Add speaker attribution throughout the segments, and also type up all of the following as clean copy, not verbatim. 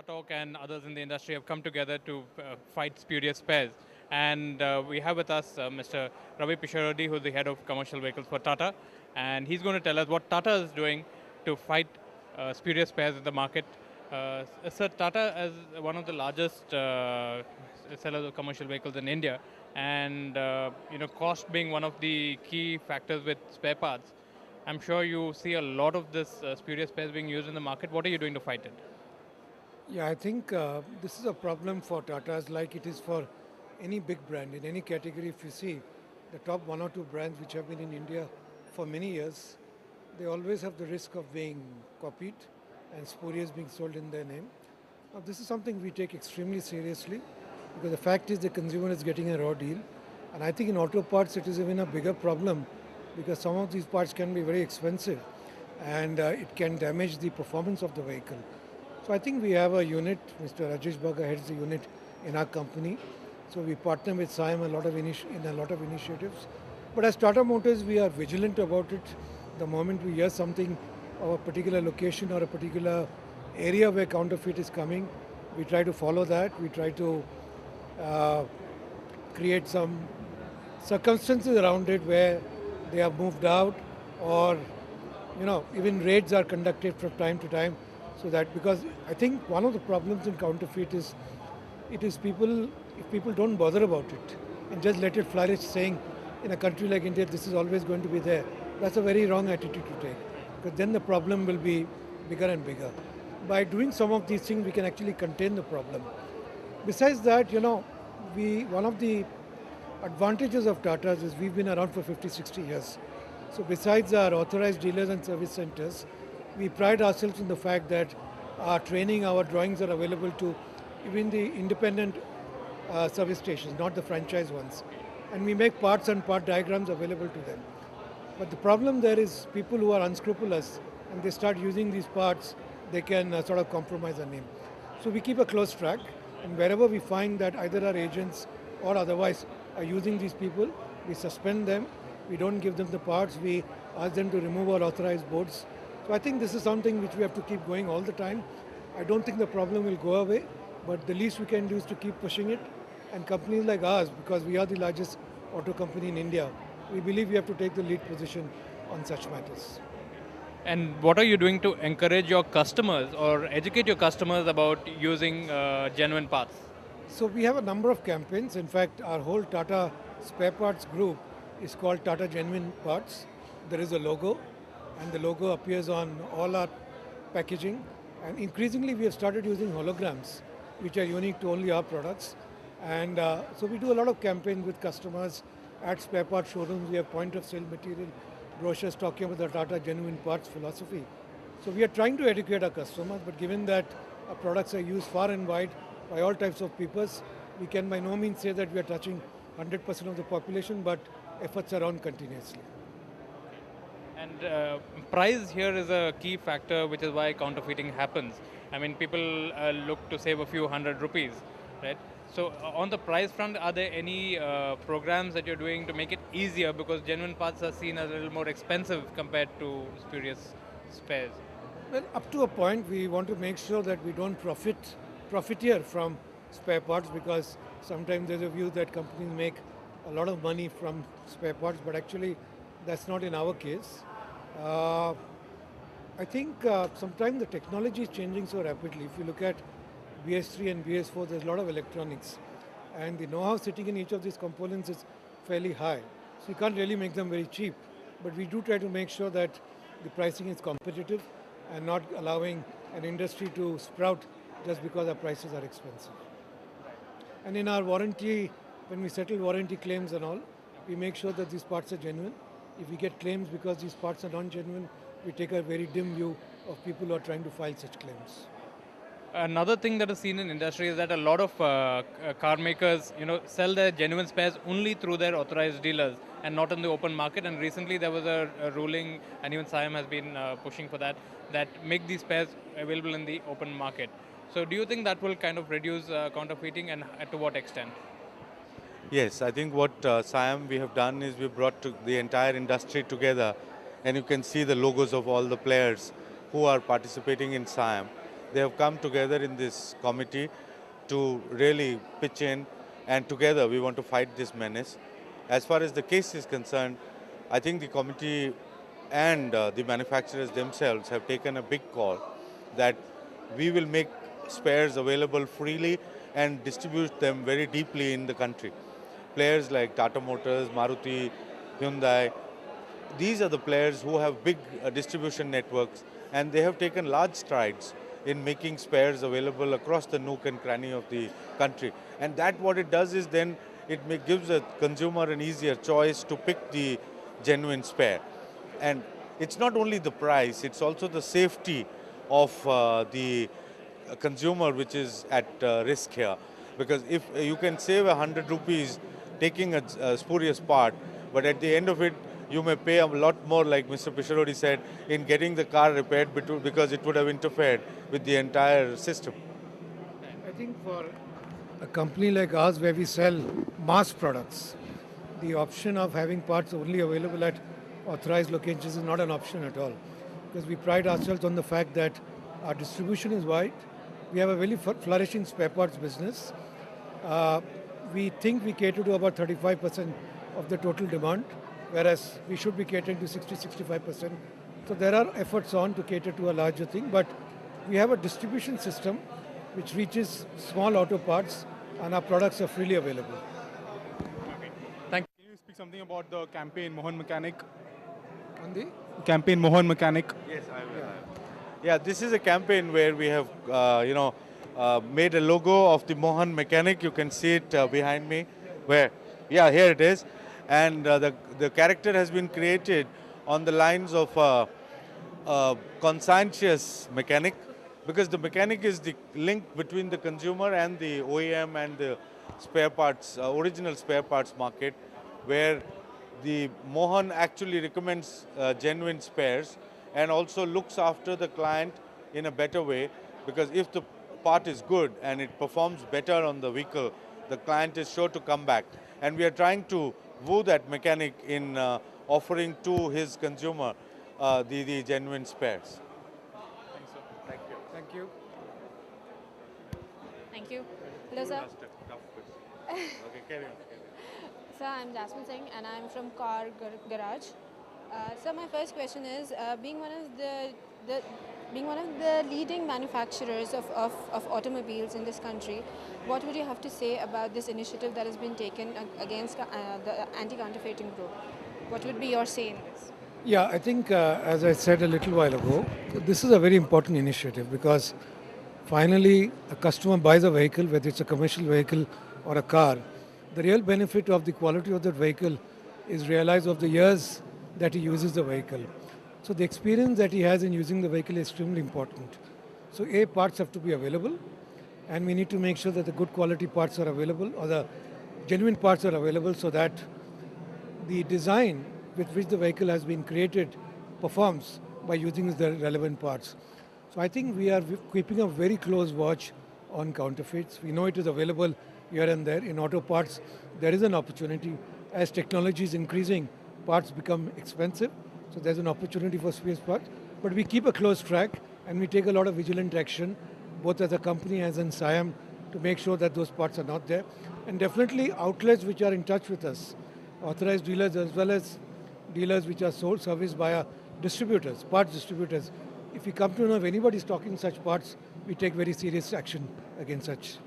Speaker 1: StarTalk and others in the industry have come together to fight spurious spares. And we have with us Mr. Ravi Pisharodi, who is the head of commercial vehicles for Tata. And he's going to tell us what Tata is doing to fight spurious spares in the market. Sir, Tata is one of the largest sellers of commercial vehicles in India. And cost being one of the key factors with spare parts. I'm sure you see a lot of this spurious spares being used in the market. What are you doing to fight it?
Speaker 2: Yeah, I think this is a problem for Tatas like it is for any big brand. In any category, if you see the top one or two brands which have been in India for many years, they always have the risk of being copied and spurious being sold in their name. Now, this is something we take extremely seriously because the fact is the consumer is getting a raw deal. And I think in auto parts it is even a bigger problem because some of these parts can be very expensive and it can damage the performance of the vehicle. So I think we have a unit, Mr. Rajesh Bhaga heads the unit in our company. So we partner with SIAM in a lot of initiatives. But as Tata Motors, we are vigilant about it. The moment we hear something of a particular location or a particular area where counterfeit is coming, we try to follow that. We try to create some circumstances around it where they are moved out or even raids are conducted from time to time. So that because I think one of the problems in counterfeit is if people don't bother about it and just let it flourish saying in a country like India this is always going to be there, that's a very wrong attitude to take because then the problem will be bigger and bigger. By doing some of these things we can actually contain the problem. Besides that, one of the advantages of Tata's is we've been around for 50, 60 years. So besides our authorized dealers and service centers, we pride ourselves in the fact that our training, our drawings are available to even the independent service stations, not the franchise ones. And we make parts and part diagrams available to them. But the problem there is people who are unscrupulous and they start using these parts, they can sort of compromise our name. So we keep a close track and wherever we find that either our agents or otherwise are using these people, we suspend them, we don't give them the parts, we ask them to remove our authorized boards. So I think this is something which we have to keep going all the time. I don't think the problem will go away, but the least we can do is to keep pushing it. And companies like ours, because we are the largest auto company in India, we believe we have to take the lead position on such matters.
Speaker 1: And what are you doing to encourage your customers or educate your customers about using genuine parts?
Speaker 2: So we have a number of campaigns. In fact, our whole Tata spare parts group is called Tata Genuine Parts. There is a logo and the logo appears on all our packaging. And increasingly we have started using holograms, which are unique to only our products. And so we do a lot of campaigns with customers at spare parts showrooms. We have point of sale material, brochures talking about the Tata Genuine Parts philosophy. So we are trying to educate our customers, but given that our products are used far and wide by all types of people, we can by no means say that we are touching 100% of the population, but efforts are on continuously.
Speaker 1: And price here is a key factor, which is why counterfeiting happens. I mean, people look to save a few hundred rupees, right? So on the price front, are there any programs that you're doing to make it easier because genuine parts are seen as a little more expensive compared to spurious spares?
Speaker 2: Well, up to a point, we want to make sure that we don't profiteer from spare parts because sometimes there's a view that companies make a lot of money from spare parts, but actually that's not in our case. I think sometimes the technology is changing so rapidly. If you look at BS3 and BS4, there's a lot of electronics. And the know-how sitting in each of these components is fairly high. So you can't really make them very cheap. But we do try to make sure that the pricing is competitive and not allowing an industry to sprout just because our prices are expensive. And in our warranty, when we settle warranty claims and all, we make sure that these parts are genuine. If we get claims because these parts are non-genuine, we take a very dim view of people who are trying to file such claims.
Speaker 1: Another thing that is seen in industry is that a lot of car makers, sell their genuine spares only through their authorized dealers and not in the open market. And recently there was a ruling, and even SIAM has been pushing for that make these spares available in the open market. So do you think that will kind of reduce counterfeiting, and to what extent?
Speaker 3: Yes, I think what SIAM we have done is we brought the entire industry together, and you can see the logos of all the players who are participating in SIAM. they have come together in this committee to really pitch in, and together we want to fight this menace. As far as the case is concerned, I think the committee and the manufacturers themselves have taken a big call that we will make spares available freely and distribute them very deeply in the country. Players like Tata Motors, Maruti, Hyundai, these are the players who have big distribution networks, and they have taken large strides in making spares available across the nook and cranny of the country. And that what it does is then gives a consumer an easier choice to pick the genuine spare. And it's not only the price, it's also the safety of the consumer which is at risk here. Because if you can save 100 rupees taking a spurious part, but at the end of it, you may pay a lot more, like Mr. Pisharodi said, in getting the car repaired because it would have interfered with the entire system.
Speaker 2: I think for a company like ours where we sell mass products, the option of having parts only available at authorized locations is not an option at all. Because we pride ourselves on the fact that our distribution is wide. We have a very flourishing spare parts business. We think we cater to about 35% of the total demand, whereas we should be catering to 60-65%. So there are efforts on to cater to a larger thing, but we have a distribution system which reaches small auto parts, and our products are freely available.
Speaker 4: Thank you. Can you speak something about the campaign Mohan Mechanic?
Speaker 2: On the
Speaker 4: Campaign Mohan Mechanic.
Speaker 3: Yes, I will. Yeah, this is a campaign where we have, made a logo of the Mohan Mechanic. You can see it behind me. Where? Yeah, here it is. And the character has been created on the lines of a conscientious mechanic, because the mechanic is the link between the consumer and the OEM and the spare parts, original spare parts market, where the Mohan actually recommends genuine spares and also looks after the client in a better way, because if the part is good and it performs better on the vehicle, the client is sure to come back. And we are trying to woo that mechanic in offering to his consumer the genuine spares. Thank you.
Speaker 2: Thank you.
Speaker 5: Thank you. Hello, sir.
Speaker 3: Okay, carry on.
Speaker 5: Sir, I'm Jasmine Singh and I'm from Car Garage. So my first question is, being one of the leading manufacturers of automobiles in this country, what would you have to say about this initiative that has been taken against the anti-counterfeiting group? What would be your say in this?
Speaker 2: Yeah, I think as I said a little while ago, this is a very important initiative because finally a customer buys a vehicle, whether it's a commercial vehicle or a car, the real benefit of the quality of that vehicle is realized of the years that he uses the vehicle. So the experience that he has in using the vehicle is extremely important. So parts have to be available, and we need to make sure that the good quality parts are available or the genuine parts are available so that the design with which the vehicle has been created performs by using the relevant parts. So I think we are keeping a very close watch on counterfeits. We know it is available here and there. In auto parts, there is an opportunity. As technology is increasing, parts become expensive. So there's an opportunity for space parts. But we keep a close track and we take a lot of vigilant action, both as a company as in SIAM, to make sure that those parts are not there. And definitely outlets which are in touch with us, authorized dealers as well as dealers which are sold serviced by distributors, parts distributors. If we come to know if anybody is stocking such parts, we take very serious action against such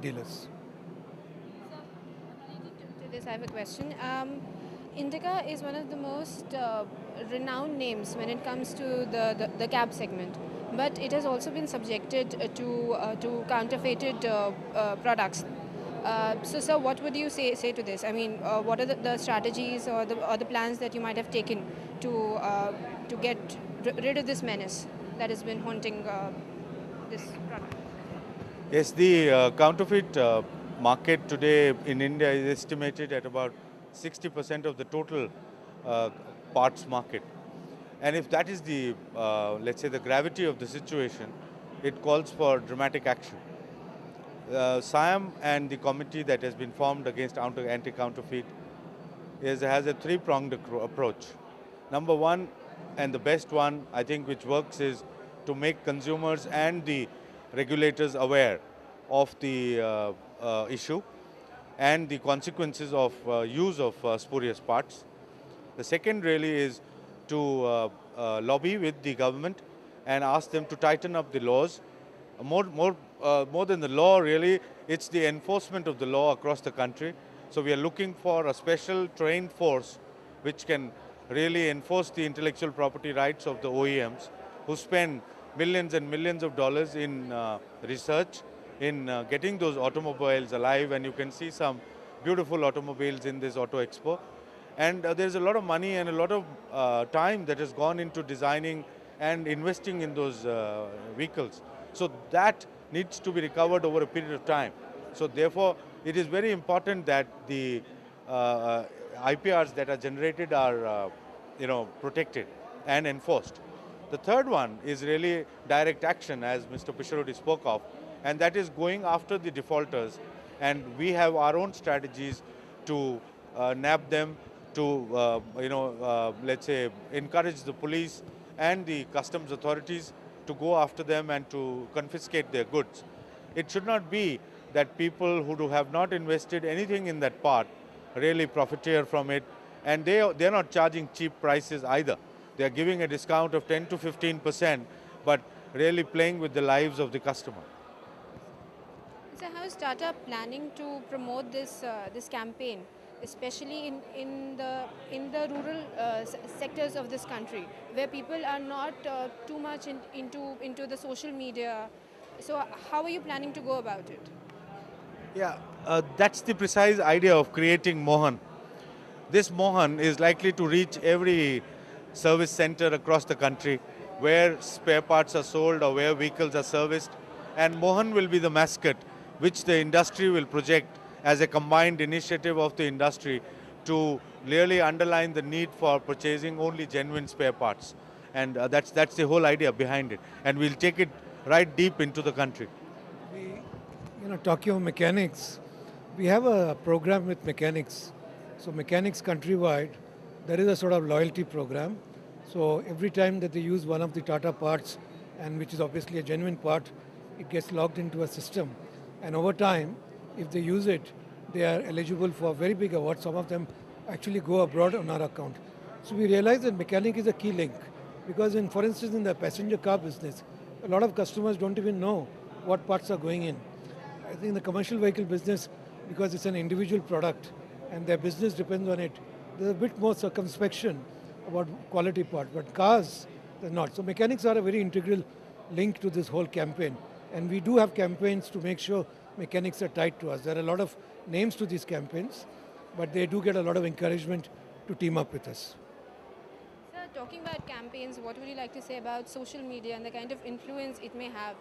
Speaker 2: dealers.
Speaker 5: So, related to this, I have a question. Indica is one of the most renowned names when it comes to the cab segment, but it has also been subjected to counterfeited products. So, sir, what would you say to this? I mean, what are the strategies or the plans that you might have taken to get rid of this menace that has been haunting this product?
Speaker 3: Yes, the counterfeit market today in India is estimated at about 60% of the total parts market. And if that is the, let's say, the gravity of the situation, it calls for dramatic action. SIAM and the committee that has been formed against anti-counterfeit has a three-pronged approach. Number one, and the best one, I think, which works is to make consumers and the regulators aware of the issue and the consequences of use of spurious parts. The second really is to lobby with the government and ask them to tighten up the laws. More than the law, really, it's the enforcement of the law across the country. So we are looking for a special trained force which can really enforce the intellectual property rights of the OEMs who spend millions and millions of dollars in research, in getting those automobiles alive. And you can see some beautiful automobiles in this Auto Expo. And there's a lot of money and a lot of time that has gone into designing and investing in those vehicles. So that needs to be recovered over a period of time. So therefore, it is very important that the IPRs that are generated are protected and enforced. The third one is really direct action, as Mr. Pisharodi spoke of, and that is going after the defaulters. And we have our own strategies to nab them, to let's say encourage the police and the customs authorities to go after them and to confiscate their goods. It should not be that people who have not invested anything in that part really profiteer from it, and they're not charging cheap prices either. They're giving a discount of 10 to 15%, but really playing with the lives of the customer.
Speaker 5: So how is Tata planning to promote this campaign, especially in the rural sectors of this country, where people are not too much into the social media? So how are you planning to go about it?
Speaker 3: Yeah, that's the precise idea of creating Mohan. This Mohan is likely to reach every service center across the country where spare parts are sold or where vehicles are serviced. And Mohan will be the mascot which the industry will project as a combined initiative of the industry to really underline the need for purchasing only genuine spare parts. And that's the whole idea behind it. And we'll take it right deep into the country.
Speaker 2: Tokyo Mechanics, we have a program with mechanics. So mechanics countrywide, there is a sort of loyalty program. So every time that they use one of the Tata parts, and which is obviously a genuine part, it gets logged into a system. And over time, if they use it, they are eligible for very big awards. Some of them actually go abroad on our account. So we realize that mechanic is a key link, because for instance, in the passenger car business, a lot of customers don't even know what parts are going in. I think the commercial vehicle business, because it's an individual product and their business depends on it, there's a bit more circumspection about quality part, but cars, they're not. So mechanics are a very integral link to this whole campaign. And we do have campaigns to make sure mechanics are tied to us. There are a lot of names to these campaigns, but they do get a lot of encouragement to team up with us.
Speaker 5: Sir, talking about campaigns, what would you like to say about social media and the kind of influence it may have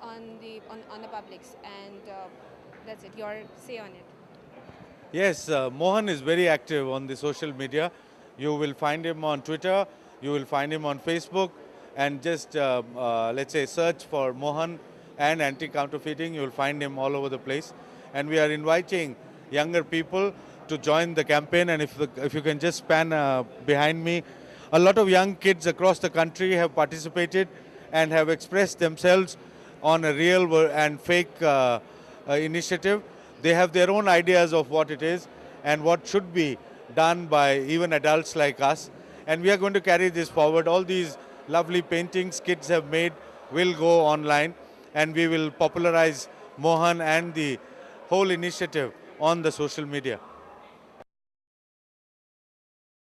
Speaker 5: on the publics? And that's it, your say on it.
Speaker 3: Yes, Mohan is very active on the social media. You will find him on Twitter, you will find him on Facebook, and just let's say search for Mohan and anti-counterfeiting. You will find him all over the place. And we are inviting younger people to join the campaign. And if you can just pan behind me, a lot of young kids across the country have participated and have expressed themselves on a real and fake initiative. They have their own ideas of what it is and what should be done by even adults like us. And we are going to carry this forward. All these lovely paintings kids have made will go online, and we will popularize Mohan and the whole initiative on the social media.